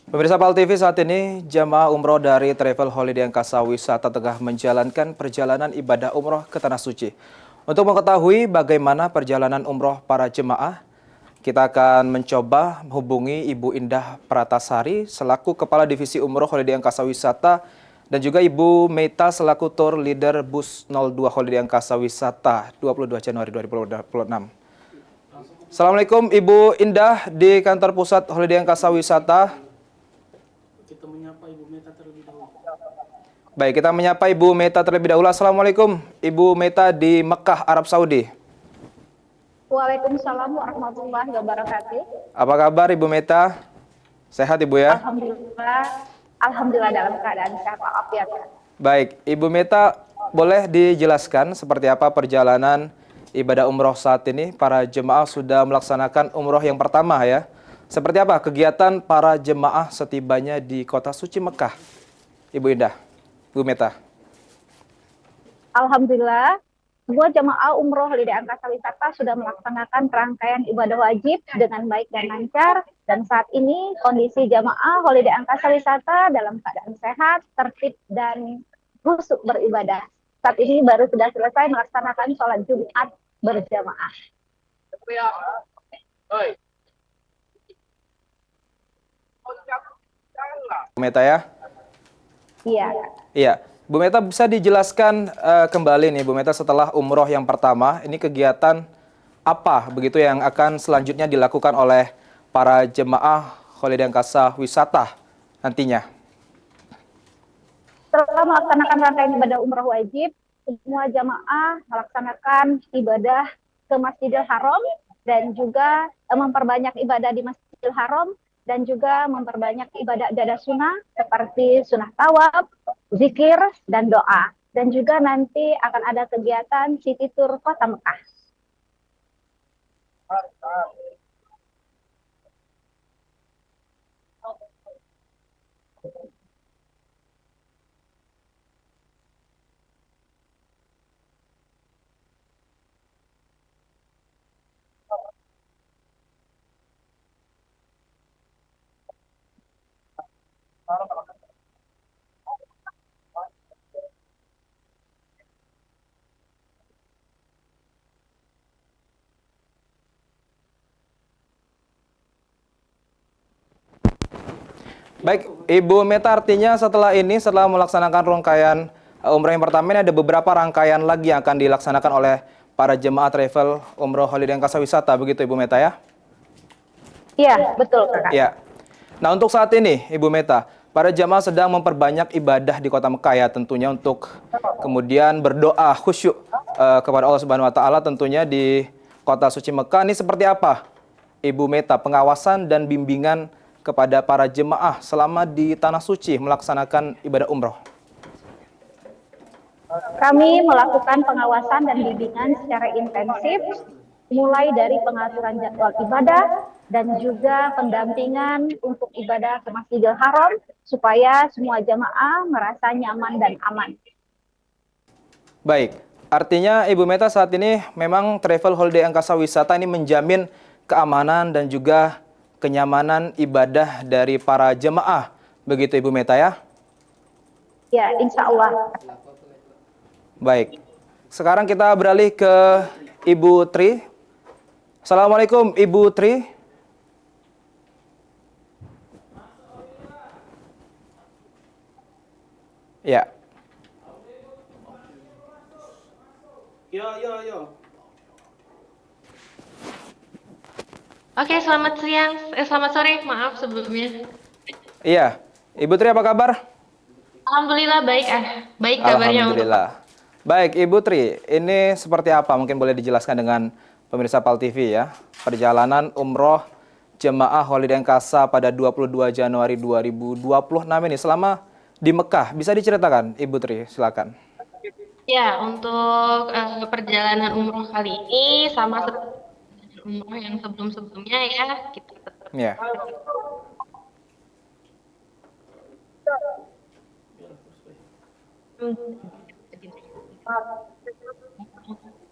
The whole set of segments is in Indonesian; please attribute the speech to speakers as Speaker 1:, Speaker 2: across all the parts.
Speaker 1: Pemirsa PAL TV, saat ini jemaah umroh dari Travel Holiday Angkasa Wisata tengah menjalankan perjalanan ibadah umroh ke Tanah Suci. Untuk mengetahui bagaimana perjalanan umroh para jemaah, kita akan mencoba menghubungi Ibu Indah Pratasari selaku Kepala Divisi Umroh Holiday Angkasa Wisata dan juga Ibu Meta selaku Tour Leader Bus 02 Holiday Angkasa Wisata 22 Januari 2026. Assalamualaikum Ibu Indah di kantor pusat Holiday Angkasa Wisata.
Speaker 2: Kita menyapa Ibu Meta terlebih dahulu.
Speaker 1: Baik, kita menyapa Ibu Meta terlebih dahulu. Assalamualaikum, Ibu Meta di Mekah, Arab Saudi.
Speaker 3: Waalaikumsalam warahmatullahi wabarakatuh.
Speaker 1: Apa kabar Ibu Meta? Sehat Ibu ya?
Speaker 3: Alhamdulillah, alhamdulillah dalam keadaan sehat walafiat.
Speaker 1: Baik, Ibu Meta boleh dijelaskan seperti apa perjalanan ibadah umroh saat ini? Para jemaah sudah melaksanakan umroh yang pertama ya. Seperti apa kegiatan para jemaah setibanya di kota suci Mekah? Ibu Indah, Ibu Meta.
Speaker 3: Alhamdulillah, semua jamaah umroh Holiday Angkasa Wisata sudah melaksanakan rangkaian ibadah wajib dengan baik dan lancar. Dan saat ini kondisi jamaah Holiday Angkasa Wisata dalam keadaan sehat, tertib, dan khusyuk beribadah. Saat ini baru sudah selesai melaksanakan sholat Jumat berjamaah.
Speaker 1: Bu Meta ya?
Speaker 3: Iya.
Speaker 1: Iya, Bu Meta bisa dijelaskan kembali nih Bu Meta setelah umroh yang pertama, ini kegiatan apa begitu yang akan selanjutnya dilakukan oleh para jemaah Holiday Angkasa Wisata nantinya?
Speaker 3: Setelah melaksanakan rangkaian ibadah umroh wajib, semua jamaah melaksanakan ibadah ke Masjidil Haram dan juga memperbanyak ibadah di Masjidil Haram dan juga memperbanyak ibadah sunnah seperti sunnah tawaf, zikir, dan doa. Dan juga nanti akan ada kegiatan city tour kota Mekah.
Speaker 1: Baik, Ibu Meta artinya setelah ini, setelah melaksanakan rangkaian umroh yang pertama ini ada beberapa rangkaian lagi yang akan dilaksanakan oleh para jemaah travel umroh Holiday Angkasa Wisata, begitu Ibu Meta ya?
Speaker 3: Iya, betul Kakak.
Speaker 1: Iya. Nah untuk saat ini Ibu Meta, para jemaah sedang memperbanyak ibadah di kota Mekah ya tentunya untuk kemudian berdoa khusyuk kepada Allah Subhanahu Wa Taala tentunya di kota suci Mekah. Ini seperti apa Ibu Meta pengawasan dan bimbingan kepada para jemaah selama di Tanah Suci melaksanakan ibadah umroh?
Speaker 3: Kami melakukan pengawasan dan bimbingan secara intensif, mulai dari pengaturan jadwal ibadah dan juga pendampingan untuk ibadah ke Masjidil Haram, supaya semua jamaah merasa nyaman dan aman.
Speaker 1: Baik, artinya Ibu Meta saat ini memang Travel Holiday Angkasa Wisata ini menjamin keamanan dan juga kenyamanan ibadah dari para jemaah. Begitu Ibu Meta ya?
Speaker 3: Ya, insya Allah.
Speaker 1: Baik, sekarang kita beralih ke Ibu Tri. Assalamualaikum Ibu Tri. Ya,
Speaker 2: Ya.
Speaker 4: Oke, selamat siang, selamat sore, maaf sebelumnya.
Speaker 1: iya. Ibu Tri apa kabar?
Speaker 4: Alhamdulillah baik, baik kabarnya untuk
Speaker 1: Alhamdulillah. Baik, Ibu Tri, ini seperti apa? Mungkin boleh dijelaskan dengan pemirsa PAL TV ya. Perjalanan umroh jemaah Holiday Angkasa pada 22 Januari 2026 ini selama di Mekah. Bisa diceritakan, Ibu Tri? Silakan.
Speaker 4: ya untuk perjalanan umroh kali ini sama seperti umroh yang sebelum-sebelumnya ya kita tetap
Speaker 1: Ya.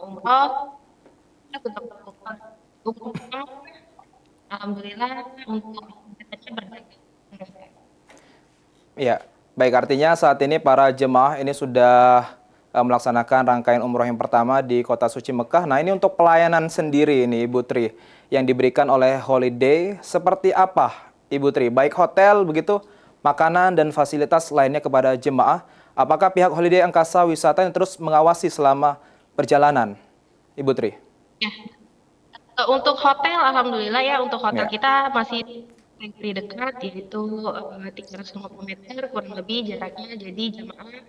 Speaker 4: umroh kita tetap melakukan hukum. Alhamdulillah untuk kita berbagai
Speaker 1: Ya, baik artinya saat ini para jemaah ini sudah melaksanakan rangkaian umroh yang pertama di Kota Suci Mekah. Nah, ini untuk pelayanan sendiri ini Ibu Tri yang diberikan oleh Holiday seperti apa Ibu Tri? Baik hotel begitu, makanan dan fasilitas lainnya kepada jemaah. Apakah pihak Holiday Angkasa Wisata yang terus mengawasi selama perjalanan Ibu Tri?
Speaker 4: Ya. Untuk hotel, alhamdulillah ya, untuk hotel
Speaker 1: Ya.
Speaker 4: kita masih negeri dekat, yaitu 350 meter kurang lebih jaraknya. Jadi jamaah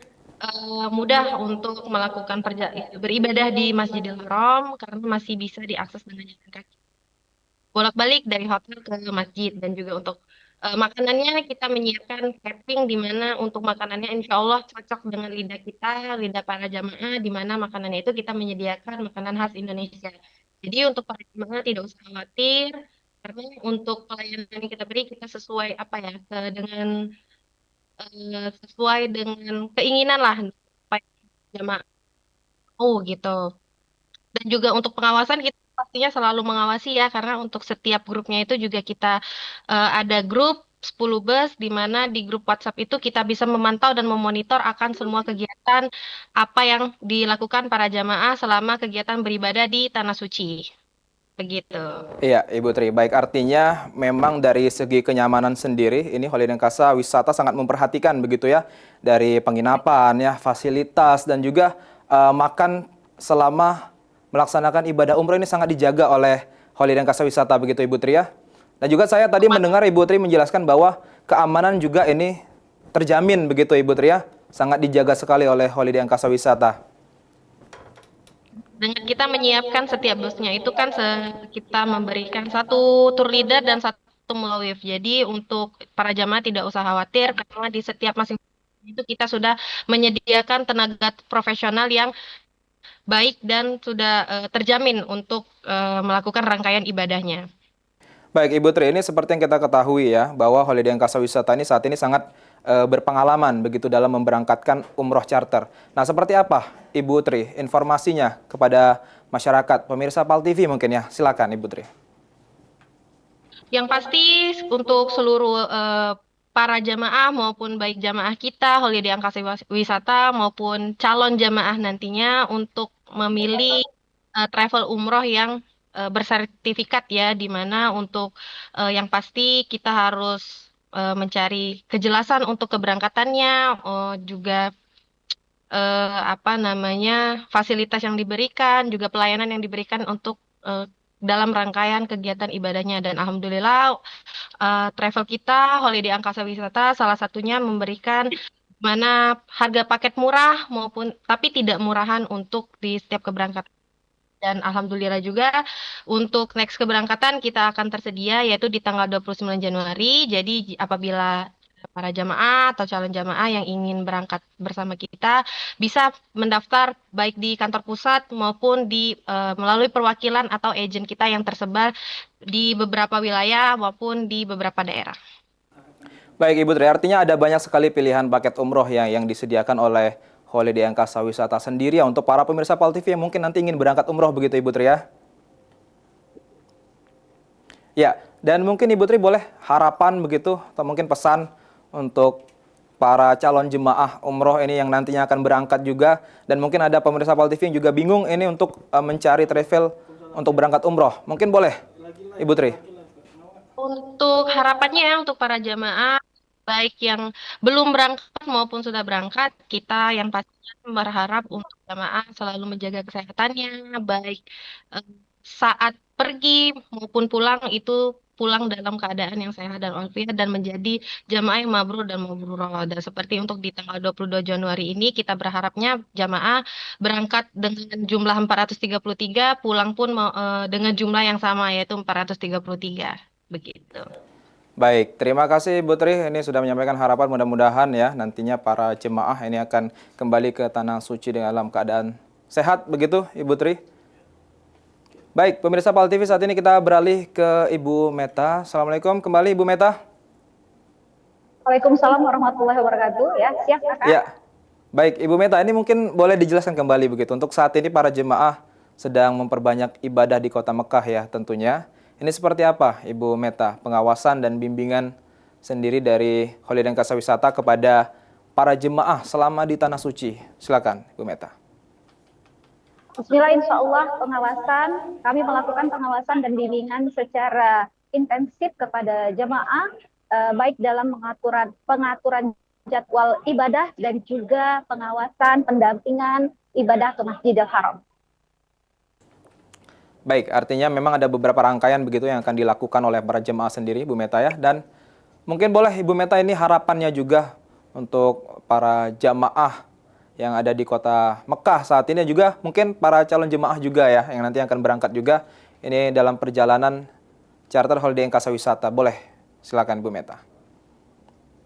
Speaker 4: mudah untuk melakukan beribadah di Masjidil Haram karena masih bisa diakses dengan jalan kaki. Bolak-balik dari hotel ke masjid dan juga untuk makanannya kita menyiapkan catering di mana untuk makanannya insya Allah cocok dengan lidah kita, lidah para jamaah, di mana makanannya itu kita menyediakan makanan khas Indonesia. Jadi untuk para jemaah tidak usah khawatir karena untuk pelayanan yang kita beri kita sesuai apa ya dengan sesuai dengan keinginan lah apa yang jemaah mau gitu. Dan juga untuk pengawasan kita pastinya selalu mengawasi ya karena untuk setiap grupnya itu juga kita ada grup 10 bus di mana di grup WhatsApp itu kita bisa memantau dan memonitor akan semua kegiatan apa yang dilakukan para jamaah selama kegiatan beribadah di Tanah Suci. Begitu.
Speaker 1: Iya, Ibu Tri. Baik, artinya memang dari segi kenyamanan sendiri, ini Holiday Angkasa Wisata sangat memperhatikan begitu ya, dari penginapan, ya, fasilitas, dan juga makan selama melaksanakan ibadah umroh ini sangat dijaga oleh Holiday Angkasa Wisata begitu Ibu Tri ya. Dan juga saya tadi mendengar Ibu Tri menjelaskan bahwa keamanan juga ini terjamin begitu Ibu Tri ya, sangat dijaga sekali oleh Holiday Angkasa Wisata.
Speaker 4: Dengan kita menyiapkan setiap busnya itu kan kita memberikan satu tour leader dan satu mulawif. Jadi untuk para jamaah tidak usah khawatir karena di setiap masing itu kita sudah menyediakan tenaga profesional yang baik dan sudah terjamin untuk melakukan rangkaian ibadahnya.
Speaker 1: Baik Ibu Tri, ini seperti yang kita ketahui ya, bahwa Holiday Angkasa Wisata ini saat ini sangat berpengalaman begitu dalam memberangkatkan umroh charter. Nah, seperti apa Ibu Tri informasinya kepada masyarakat, pemirsa PAL TV mungkin ya? Silakan Ibu Tri.
Speaker 4: Yang pasti untuk seluruh para jamaah maupun baik jamaah kita, Holiday Angkasa Wisata maupun calon jamaah nantinya untuk memilih travel umroh yang bersertifikat ya, di mana untuk yang pasti kita harus mencari kejelasan untuk keberangkatannya, juga apa namanya fasilitas yang diberikan, juga pelayanan yang diberikan untuk dalam rangkaian kegiatan ibadahnya. Dan alhamdulillah travel kita Holiday Angkasa Wisata salah satunya memberikan mana harga paket murah maupun tapi tidak murahan untuk di setiap keberangkatan. Dan alhamdulillah juga untuk next keberangkatan kita akan tersedia yaitu di tanggal 29 Januari. Jadi apabila para jamaah atau calon jamaah yang ingin berangkat bersama kita bisa mendaftar baik di kantor pusat maupun di melalui perwakilan atau agen kita yang tersebar di beberapa wilayah maupun di beberapa daerah.
Speaker 1: Baik Ibu Tri, artinya ada banyak sekali pilihan paket umroh yang disediakan oleh Holiday Angkasa Wisata sendiri ya untuk para pemirsa PAL TV yang mungkin nanti ingin berangkat umroh begitu Ibu Tri ya. Ya, dan mungkin Ibu Tri boleh harapan begitu atau mungkin pesan untuk para calon jemaah umroh ini yang nantinya akan berangkat juga, dan mungkin ada pemirsa PAL TV yang juga bingung ini untuk mencari travel untuk berangkat umroh. Mungkin boleh Ibu Tri.
Speaker 4: Untuk harapannya untuk para jamaah baik yang belum berangkat maupun sudah berangkat, kita yang pastinya berharap untuk jamaah selalu menjaga kesehatannya, baik saat pergi maupun pulang itu pulang dalam keadaan yang sehat dan walafiat dan menjadi jamaah yang mabrur dan mabrurah. Dan seperti untuk di tanggal 22 Januari ini kita berharapnya jamaah berangkat dengan jumlah 433, pulang pun dengan jumlah yang sama yaitu 433. Begitu.
Speaker 1: Baik, terima kasih Ibu Tri. Ini sudah menyampaikan harapan mudah-mudahan ya nantinya para jemaah ini akan kembali ke Tanah Suci dalam keadaan sehat begitu Ibu Tri. Baik, pemirsa PAL TV saat ini kita beralih ke Ibu Meta. Assalamualaikum kembali Ibu Meta.
Speaker 3: Waalaikumsalam warahmatullahi wabarakatuh. Ya, siap Kakak.
Speaker 1: Ya, baik Ibu Meta, ini mungkin boleh dijelaskan kembali begitu. Untuk saat ini para jemaah sedang memperbanyak ibadah di Kota Mekah ya tentunya. Ini seperti apa Ibu Meta, pengawasan dan bimbingan sendiri dari Holiday Kasa Wisata kepada para jemaah selama di Tanah Suci? Silakan, Ibu Meta.
Speaker 3: Bismillah, insya Allah kami melakukan pengawasan dan bimbingan secara intensif kepada jemaah, baik dalam pengaturan jadwal ibadah dan juga pengawasan pendampingan ibadah ke Masjidil Haram.
Speaker 1: Baik, artinya memang ada beberapa rangkaian begitu yang akan dilakukan oleh para jemaah sendiri, Bu Meta ya. Dan mungkin boleh Ibu Meta ini harapannya juga untuk para jemaah yang ada di kota Mekah saat ini, juga mungkin para calon jemaah juga ya yang nanti akan berangkat juga ini dalam perjalanan charter Holiday Kasa Wisata. Boleh, silakan Bu Meta.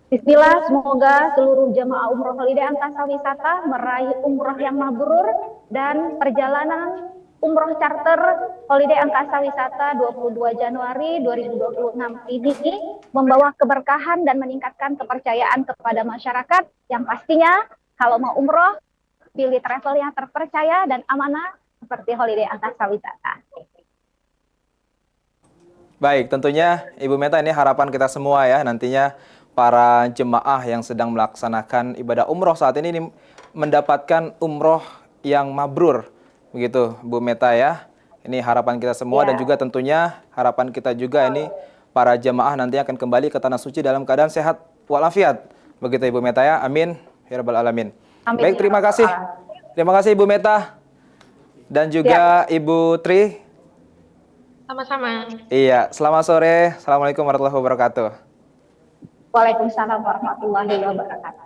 Speaker 3: Bismillah, semoga seluruh jemaah umroh Holiday Angkasa Wisata meraih umroh yang mabrur dan perjalanan umroh charter Holiday Angkasa Wisata 22 Januari 2026 ini membawa keberkahan dan meningkatkan kepercayaan kepada masyarakat yang pastinya kalau mau umroh pilih travel yang terpercaya dan amanah seperti Holiday Angkasa Wisata.
Speaker 1: Baik, tentunya Ibu Meta ini harapan kita semua ya, nantinya para jemaah yang sedang melaksanakan ibadah umroh saat ini mendapatkan umroh yang mabrur. Begitu Bu Meta ya. Ini harapan kita semua dan juga tentunya harapan kita juga ini para jemaah nanti akan kembali ke Tanah Suci dalam keadaan sehat walafiat. Begitu Ibu Meta ya. Amin ya rabbal alamin.
Speaker 3: Amin,
Speaker 1: baik, terima kasih. Terima kasih Ibu Meta dan juga Ibu Tri.
Speaker 4: Sama-sama.
Speaker 1: Iya, selamat sore. Assalamualaikum warahmatullahi wabarakatuh.
Speaker 3: Waalaikumsalam warahmatullahi wabarakatuh.